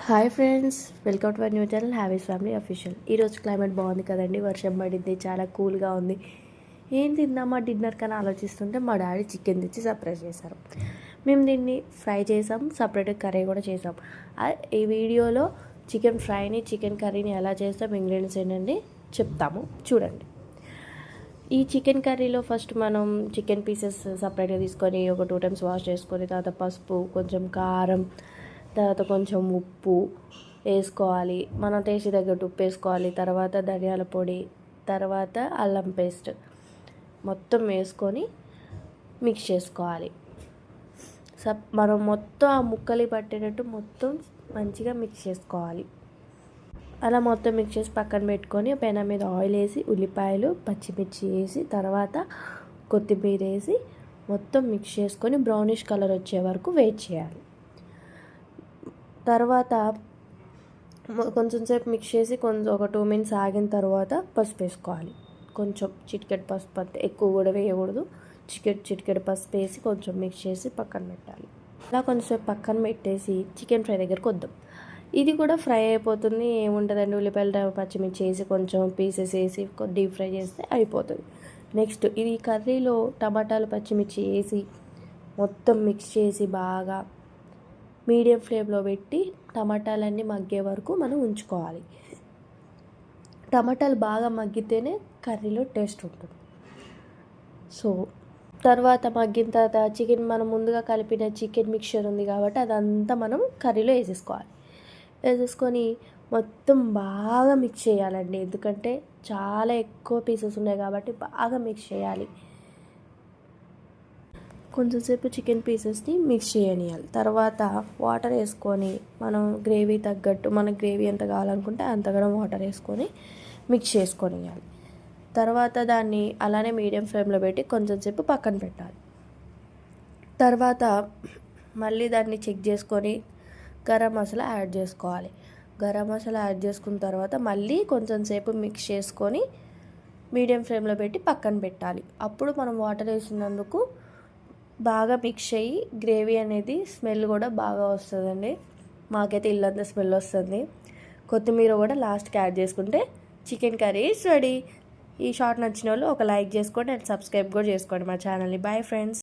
Hi friends, welcome to our new channel హ్యావీస్ family official. ఈరోజు climate బాగుంది కదండి, వర్షం పడింది, చాలా కూల్గా ఉంది. ఏం తిందామా డిన్నర్ కన్నా ఆలోచిస్తుంటే మా డాడీ చికెన్ తెచ్చి సర్ప్రైజ్ చేశారు. మేము దీన్ని ఫ్రై చేసాం, సపరేట్గా కర్రీ కూడా చేసాం. ఈ వీడియోలో చికెన్ ఫ్రైని, చికెన్ కర్రీని ఎలా చేస్తాం, ఇంగ్రీడియంట్స్ ఏంటండి చెప్తాము, చూడండి. ఈ చికెన్ కర్రీలో ఫస్ట్ మనం చికెన్ పీసెస్ సపరేట్గా తీసుకొని ఒక 2 times వాష్ చేసుకొని, తర్వాత పసుపు, కొంచెం కారం, తర్వాత కొంచెం ఉప్పు వేసుకోవాలి. మన టేస్ట్ తగ్గట్టు ఉప్పు వేసుకోవాలి. తర్వాత ధనియాల పొడి, తర్వాత అల్లం పేస్ట్ మొత్తం వేసుకొని మిక్స్ చేసుకోవాలి. మనం మొత్తం ఆ ముక్కలు పట్టేటట్టు మొత్తం మంచిగా మిక్స్ చేసుకోవాలి. అలా మొత్తం మిక్స్ చేసి పక్కన పెట్టుకొని పెనం మీద ఆయిల్ వేసి, ఉల్లిపాయలు, పచ్చిమిర్చి వేసి, తర్వాత కొత్తిమీర వేసి మొత్తం మిక్స్ చేసుకొని బ్రౌనిష్ కలర్ వచ్చే వరకు వెయిట్ చేయాలి. తర్వాత కొంచెం సేపు మిక్స్ చేసి ఒక 2 minutes ఆగిన తర్వాత పసుపు వేసుకోవాలి. కొంచెం చిటికెడు పసుపు, అంతే, ఎక్కువ కూడా వేయకూడదు. చిటికెడు పసుపు వేసి కొంచెం మిక్స్ చేసి పక్కన పెట్టాలి. అలా కొంచెంసేపు పక్కన పెట్టేసి చికెన్ ఫ్రై దగ్గరకు వద్దాం. ఇది కూడా ఫ్రై అయిపోతుంది, ఏముంటుందండి, ఉల్లిపాయలు, పచ్చిమిర్చి వేసి కొంచెం పీసెస్ వేసి డీప్ ఫ్రై చేస్తే అయిపోతుంది. నెక్స్ట్ ఇది కర్రీలో టమాటాలు, పచ్చిమిర్చి వేసి మొత్తం మిక్స్ చేసి బాగా మీడియం ఫ్లేమ్లో పెట్టి టమాటాలన్నీ మగ్గే వరకు మనం ఉంచుకోవాలి. టమాటాలు బాగా మగ్గితేనే కర్రీలో టేస్ట్ ఉంటుంది. సో తర్వాత మగ్గిన తర్వాత చికెన్, మనం ముందుగా కలిపిన చికెన్ మిక్చర్ ఉంది కాబట్టి అదంతా మనం కర్రీలో వేసేసుకొని మొత్తం బాగా మిక్స్ చేయాలండి. ఎందుకంటే చాలా ఎక్కువ పీసెస్ ఉన్నాయి కాబట్టి బాగా మిక్స్ చేయాలి. కొంచెంసేపు చికెన్ పీసెస్ని మిక్స్ చేయనియాలి. తర్వాత వాటర్ వేసుకొని మనం గ్రేవీ తగ్గట్టు, మనకు గ్రేవీ ఎంత కావాలనుకుంటే అంతగా వాటర్ వేసుకొని మిక్స్ చేసుకొనియాలి. తర్వాత దాన్ని అలానే మీడియం ఫ్లేమ్లో పెట్టి కొంచెంసేపు పక్కన పెట్టాలి. తర్వాత మళ్ళీ దాన్ని చెక్ చేసుకొని గరం మసాలా యాడ్ చేసుకోవాలి. గరం మసాలా యాడ్ చేసుకున్న తర్వాత మళ్ళీ కొంచెంసేపు మిక్స్ చేసుకొని మీడియం ఫ్లేమ్లో పెట్టి పక్కన పెట్టాలి. అప్పుడు మనం వాటర్ వేసినందుకు బాగా మిక్స్ అయ్యి గ్రేవీ అనేది స్మెల్ కూడా బాగా వస్తుందండి. మాకైతే ఇల్లంతా స్మెల్ వస్తుంది. కొత్తిమీర కూడా లాస్ట్కి యాడ్ చేసుకుంటే చికెన్ కర్రీ ఈజ్ రెడీ. ఈ షార్ట్ నచ్చిన వాళ్ళు ఒక లైక్ చేసుకోండి అండ్ సబ్స్క్రైబ్ కూడా చేసుకోండి మా ఛానల్ని. Bye friends.